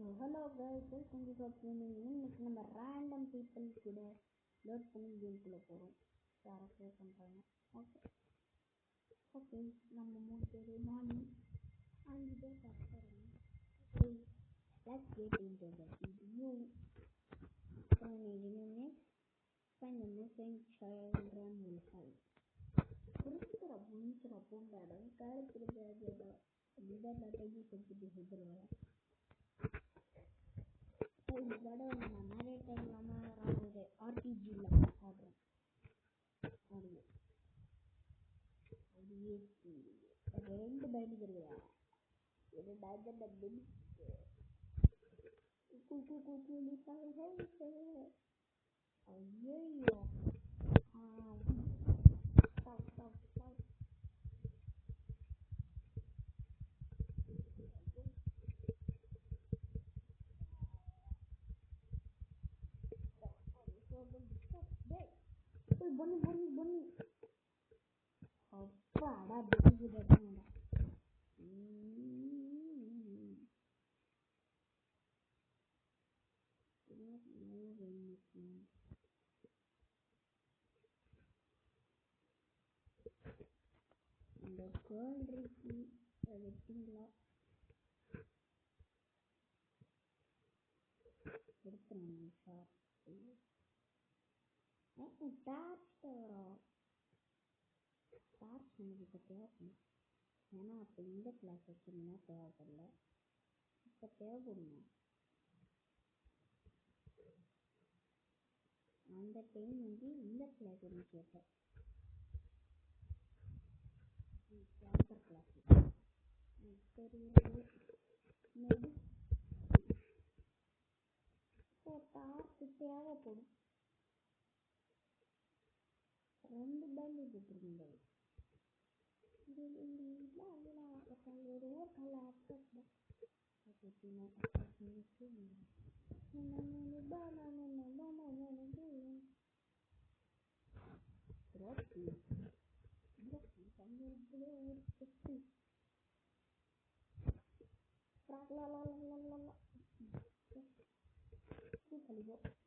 Hello guys, welcome to Top Gaming. இன்னைக்கு நம்ம random people கூட லோட் பண்ணி கேம்குள்ளே போகிறோம். யாரை ப்ளே பண்ணுறாங்க? ஓகே நம்ம 3 பேர் நானும் 5 பேர் கற்றுறோம். Okay let's get into the video. Find the missing children will help. புரிஞ்சுக்கிற பூண்டாடம் கருத்துருக்க இந்த நட்டைக்கு செஞ்சுட்டு சொல்லுவாங்க. இதோட நான் நிறைய டைம் இல்லாமல் ஆர்பிஜி இல்லாமல் ஆடுறேன். அது 2 பைட்டு இருக்குதா? இது டஜன் ஐயோ பொண்ணு அப்பாடா பேசிக்கிட்டா அந்த கேர்ள் இருக்கு வெட்டிங்களா எடுத்துறேன் சார். டார்ச் எனக்கு இப்போ தேவைப்படும். ஏன்னா அப்போ இந்த கிளாஸ் வச்சுருந்தா தேவைப்படல, இப்போ தேவைப்படுமா? அந்த டைம் இந்த கிளாஸ் ஒன்று கேட்டேன், கேம்பர் கிளாஸ் தெரியாது. டார்ச் தேவைப்படும். 2 பேண்ட் போட்டுருங்க.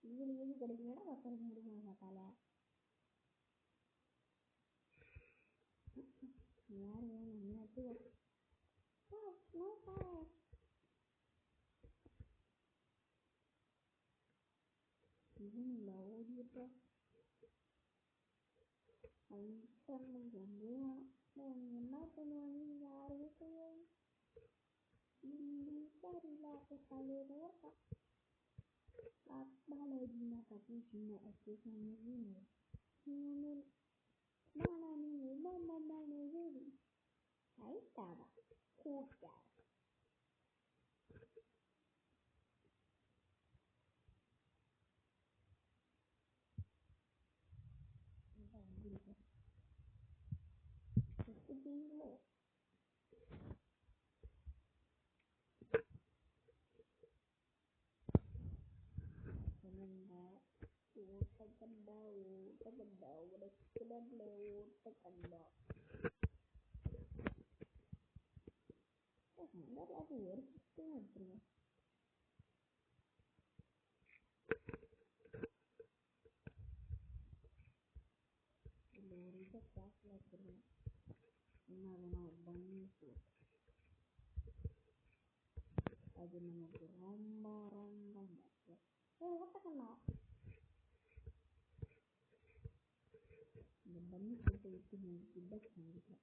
இவங்களுக்கு கிடைக்கலன்னா மக்களுக்கு முடியுமா தலை யார் வேணும்? இவனுங்களா ஓடிட்டா என்ன பண்ணுவாங்க யாருமே தெரியாது. ஒரு சிஸ்டம் எடுத்துருவேன். இல்லை ஒரு இதை கிளாஸில் வச்சுருவேன். என்ன வேணும்? ஒரு பண்ணி அது நமக்கு ரொம்ப ரொம்ப முக்கியம். ஓட்டக்கண்ணா இந்த பண்ணி போட்டு விட்டு ஃபீட்பேக் பண்ணிக்கிறேன்.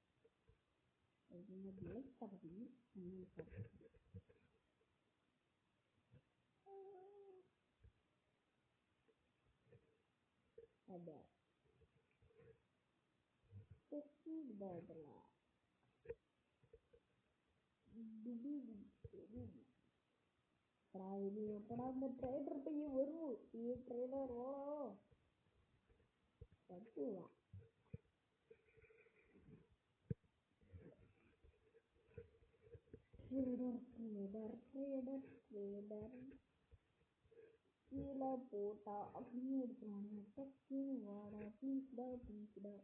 லைக் தரது அது இதெல்லாம் இது எப்படா இந்த ட்ரைடர் பையன் வரும்? ட்ரைடர் ஓ கட்டுவா கீழே போட்டா அப்படியே எடுத்துருவாங்க. கீழே வாடா ப்ளீஸ்டா ப்ளீஸ்டா.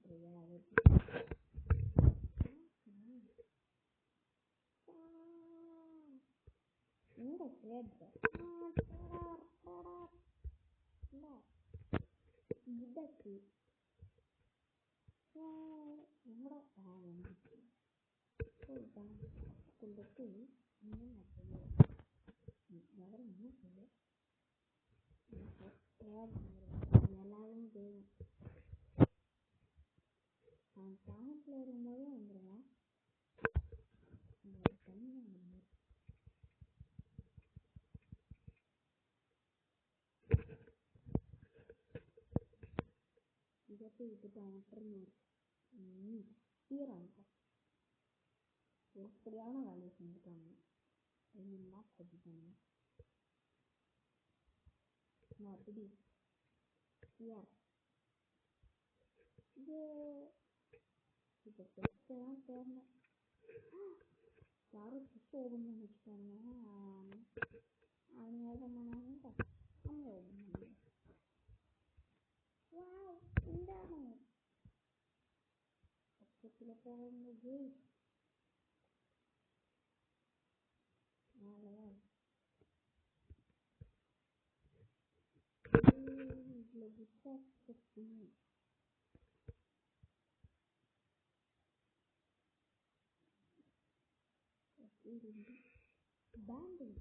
எல்லாரும் தெரியும். நான் கிராமத்தில் வரும்போதே வந்துடுவேன். இதை விட்டுட்டு அவன் தீராங்க எப்படியான வேலையை செஞ்சுட்டாங்க. எல்லாம் கட்டிட்டாங்க. அப்படி இப்போ பெஸ்ட்லாம் தேர்ந்தேன். யாரும் பெஸ்ட் ஓபன் பண்ணி வச்சுட்டாங்க. அவங்க ஓபன் பண்ணாங்க. அவங்க ஓபன் பண்ணாங்க. பக்கத்தில் போகும்போது இதில் விசாரிச்சு பேண்டிங்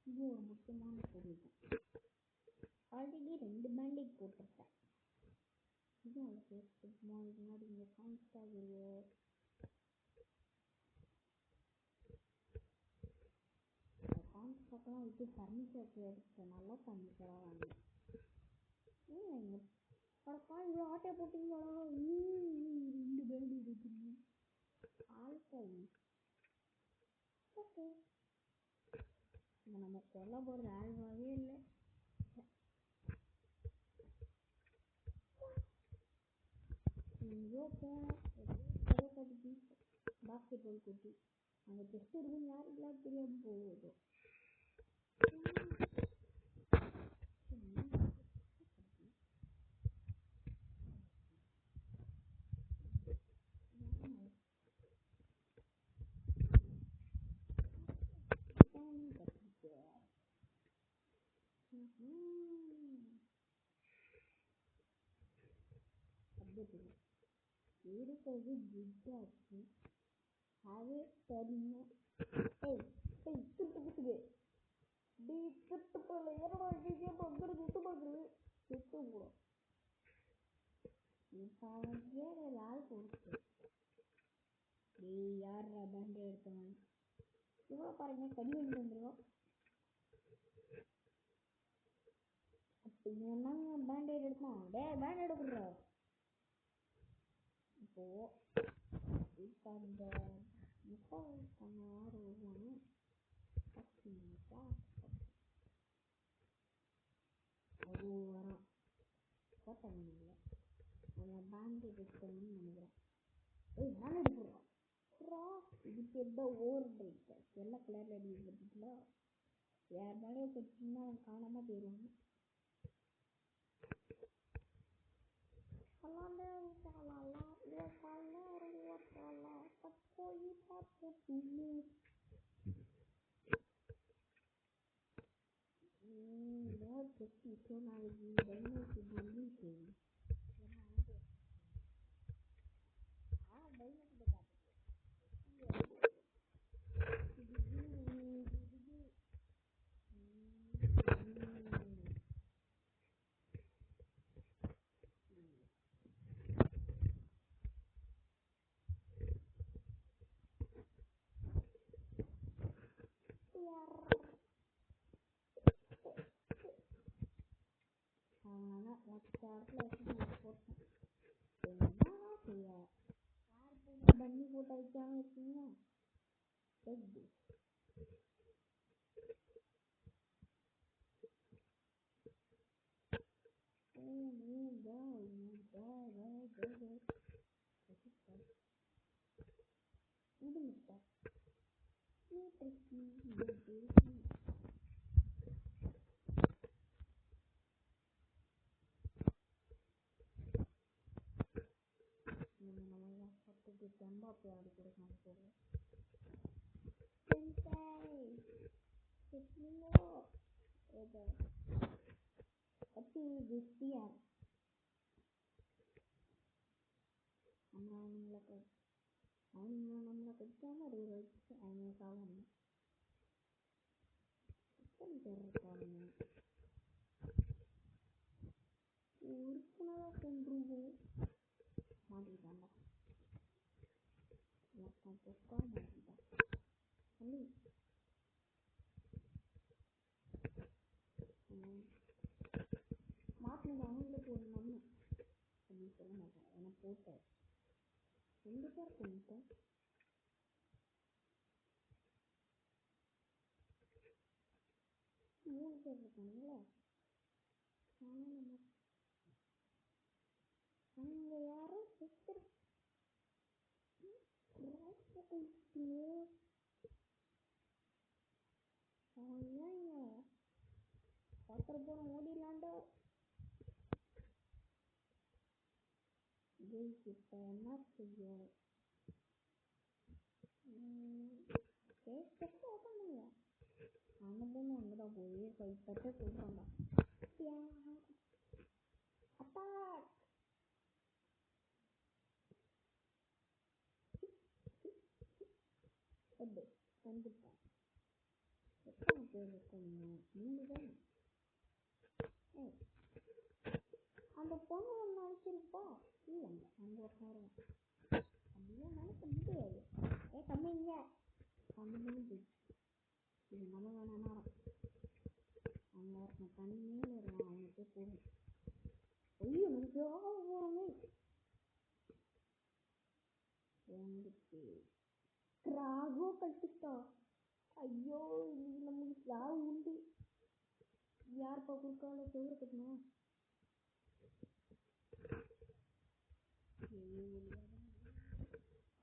இது ஒரு முக்கியமான பொருள். ஆல்ரெடி 2 பேண்டிங் போட்டிருக்கேன். இது முன்னாடி இங்கே கான்ஸ்டாகிரியோ கான்ஸ்டாக்லாம் விட்டு ஃபர்னிச்சர் எடுத்து நல்லா ஃபர்னிச்சராக வாங்க. இது ஆட்டை போட்டிங்களா? 2 பேண்டி இருக்குங்க. ஓகே, நம்ம கொல்ல போகிறது ஆல்வாவே இல்லை. எங்கேயோ போனேன் பாஸ்கெட் பால் குட்டி அங்கே டெஸ்ட் இருக்குன்னு யாருக்கெல்லாம் தெரியாமல் போகுது. இருக்கிறது குட்டாச்சு. அதே சரிங்க. திருட்டு போல ஏறோட சுட்டு பார்க்குறது சுட்டு கூட இப்போ அவன் ஏற ஆள் கொடுத்து யார் பேண்ட் எடுத்தவன் இவ்வளோ பாருங்க கடி வந்து வந்துடும். அப்படி என்னங்க பேண்டேட் எடுத்தான். பேண்ட் எடுக்கிறா இப்போ இப்போ அந்த யார் வருவாங்க அது வரான் போட்டாங்க. அவன் பேண்டேட் எடுக்கணும்னு நினைக்கிறேன். பேண்ட் எடுக்கிறான். இதுக்கு எந்த ஓவர் பிரேக் எல்லா கலரில் அடிக்கிறதுல யார் மேலே கட்டிங்கன்னா அவன் காணாமல் போயிடுவாங்க. நாளைக்கு டைனோக்கு பண்ணி செய்யும். பண்ணி போட்டோ வைக்காம இருக்கீங்க. எம்பாப்பே ஆடி கொடுக்காம போடுவோம். நம்மளை கடிக்காம அது ஒரு வச்சு அவங்களுக்காக எத்தனை பேர் இருக்காங்க உறுப்பினராக கொண்டுருவோம் மாட்டிக்கிட்டாங்க மாட்டிக்கிட்டா சொல்லி மாட்டினது அவங்களுக்கு ஒரு நம்ம அப்படின்னு சொல்ல மாட்டேன் ஏன்னா போட்டேன் 2 பேர் பண்ணிட்டேன் 3 பேர் இருக்காங்களா அங்க யாரும் சிஸ்டர் பத்திர போன ஓடிலாண்டா இப்ப என்ன செய்ய அந்த பொண்ணு அங்கதான் போய் கைப்பற்ற சொல்றாங்க அட்டாக் வந்துட்டேன் எத்தனை பேர் இருக்கீங்க 3 பேர் அந்த பொண்ணு ஒன்று நினைச்சிருப்பா இல்லைங்க அங்க உட்காரு அப்படியே நினைக்க முடியாது கம்மிங்க அந்த பொண்ணு போயிடுச்சு இது நம்ம வேணாம் அவங்க ஒருத்தன் தண்ணியே வருவான் அவனுக்கே போகும் ஐயோ நமக்கு போறாங்க வந்துச்சு ராகோ கட்டிட்டா ஐயோ நமக்கு சாவு உண்டு யார்ப்பா குறுக்கால செவரு கட்டணும்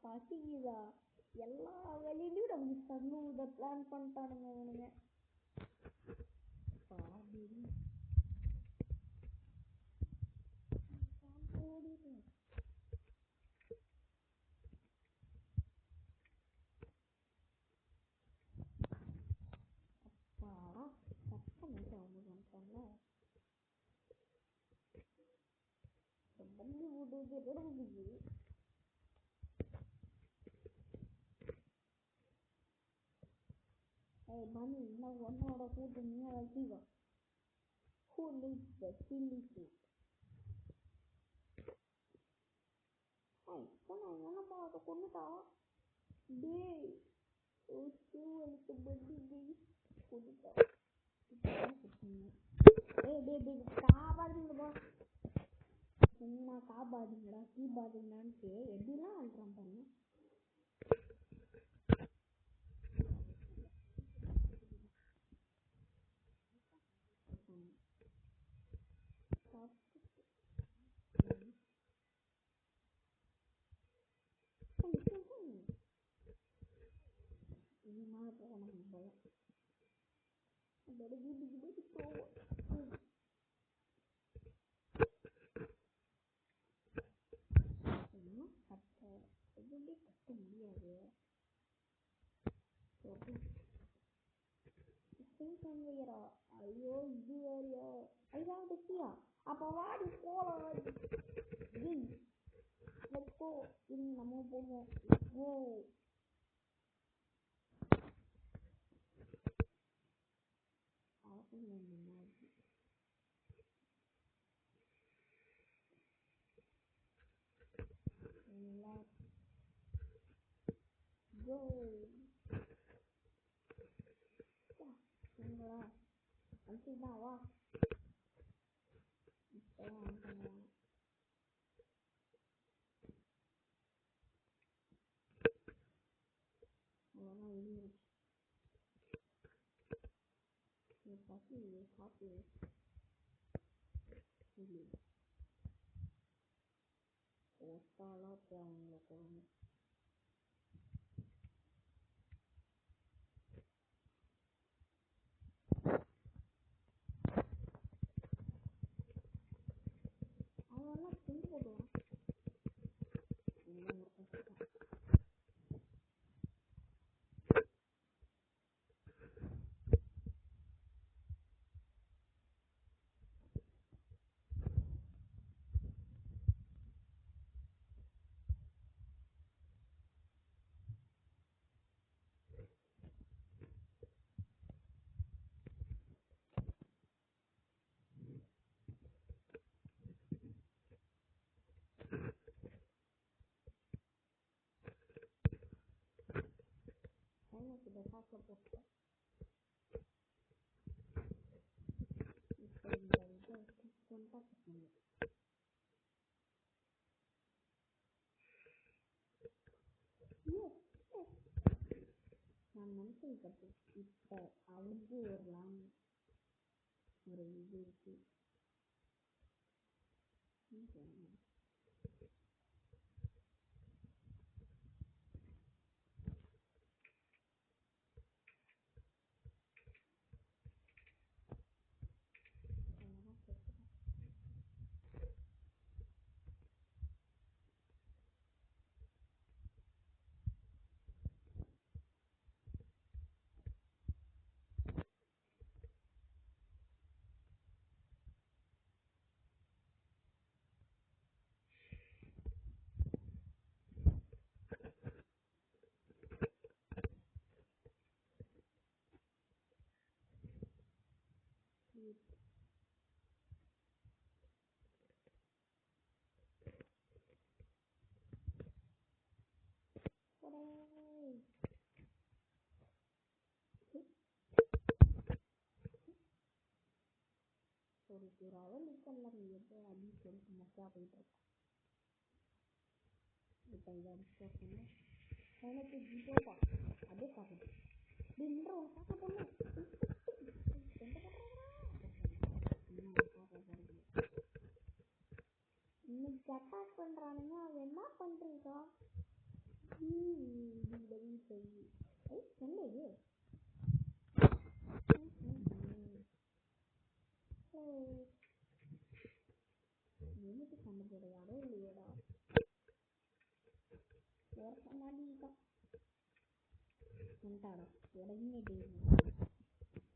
பசிக்குதா எல்லா வேலையிலையும் நமக்கு தண்ணு இதை பிளான் பண்ணிட்டானுங்க அவனுங்க Bunny, now one out of food in here, Akiva. Who needs the chili soup? Hey, come on, I'm about to come out. Day. Oh, so a little bit. Put it out. Hey, baby, காபாதீங்க பா சும்மா காபாதீங்கடா கீபாதீங்கடான்னு எப்படிலாம் அழுறான் பாருங்க இதுமாதிரி போகணும் பயம் அதோட வீட்டுக்கு போவோம் எதுவுமே கட்ட முடியாது ஐயோ இது வேறையா ஐயா பத்தியா அப்ப வாடி போலாம் let's go இருங்க நம்ம போவோம் go go சரிங்களா அனுப்பிச்சுதான் வா இப்போதான் பண்ணுவாங்க அவ்வளோதான் வெளியிருச்சு பசி சாப்பிடு ஒத்தாலாம் அவங்கள குழம்பு அவெல்லாம் செஞ்சு போடுவான் போட்டேன். இப்போ இந்த இதை கான்டாக்ட் பண்ணு. நான் நினைச்சிருக்கேன் இப்போ அவளுக்கு ஒரு இது இருக்கு. ஒரு அவள் இருக்கல நீ எப்போ அப்படின்னு சொல்லிட்டு மொக்கையா போயிட்டு இருக்கேன். இப்போ இதை அடிச்சு எனக்கு ஜிபோப்பா அப்படியே பார்க்கணும் அப்படின்ற ஒரு பார்க்க பொண்ணு இன்னைக்கு அட்டாக் பண்றானுங்க. அவன் என்ன பண்றீங்க? என்னது எனக்கு சண்டை போடையாடோ இல்லையோடா சொன்னாடிக்கா வந்துட்டாடா உடனே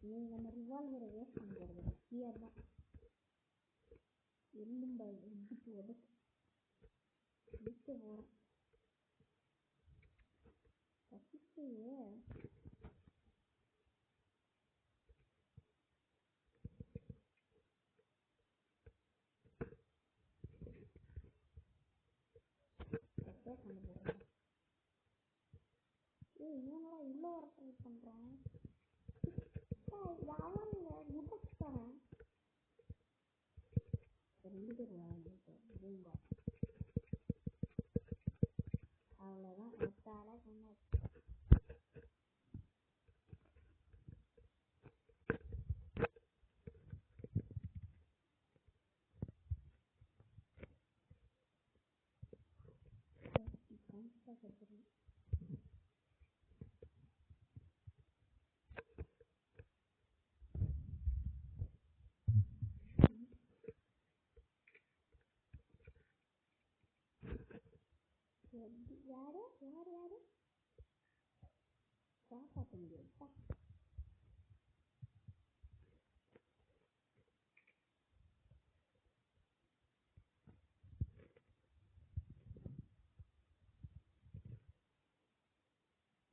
நீ நம்ம ரிவால்வரை வேஸ்ட் பண்ண போறது கிளியர் தான். எலும்பை இடிச்சு உடச்சு இடிக்க போகிறேன். பசிக்கையே சண்டை போடுறேன். இவங்களா இவ்வளோ வர ட்ரை பண்ணுறான். யாரும் குட்டச்சிட்டானே 2 பேர் வாங்க அவ்வளோதான் ஒத்தால சொன்ன யாரு யாரு யாரு காப்பாற்ற முடியாதுப்பா.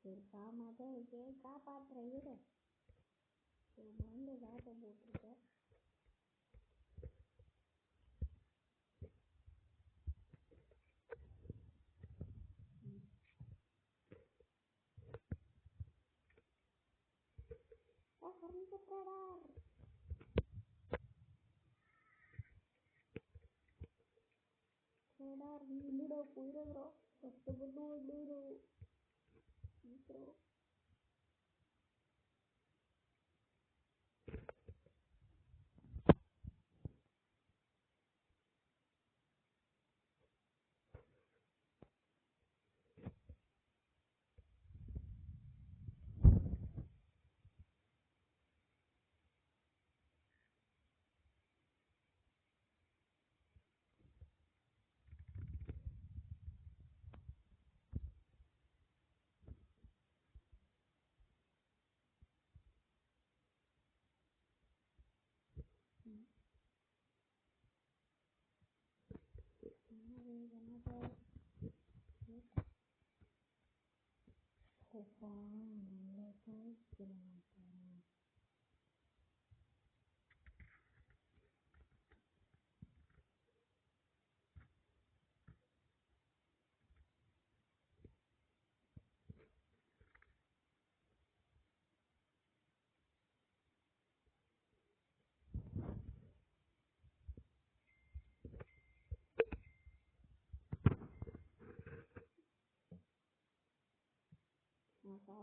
சரி காமாதான் இருக்கே காப்பாற்றுற இரு. மருந்து வேட்டை போட்டிருக்கேன். இல்லடா போயிடுறா கஷ்டப்பட்டு வந்துடும்.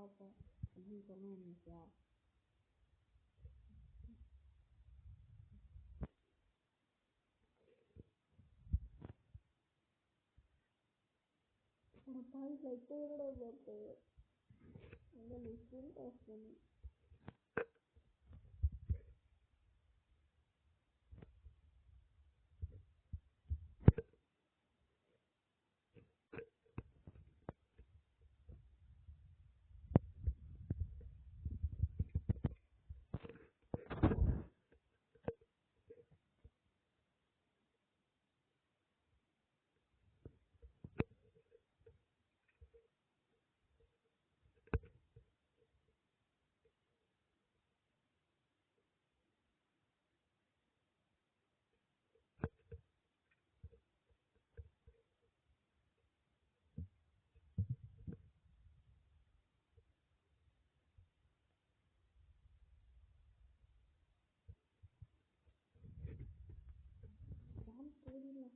apa di komen ya. Ngapain itu lo bapak? Enggak lucu kan? Jangan tulis lah.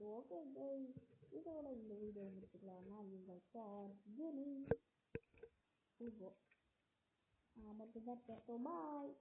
Oke guys, kita udah video berkelana juga soal gini. Amat benar ya, bye.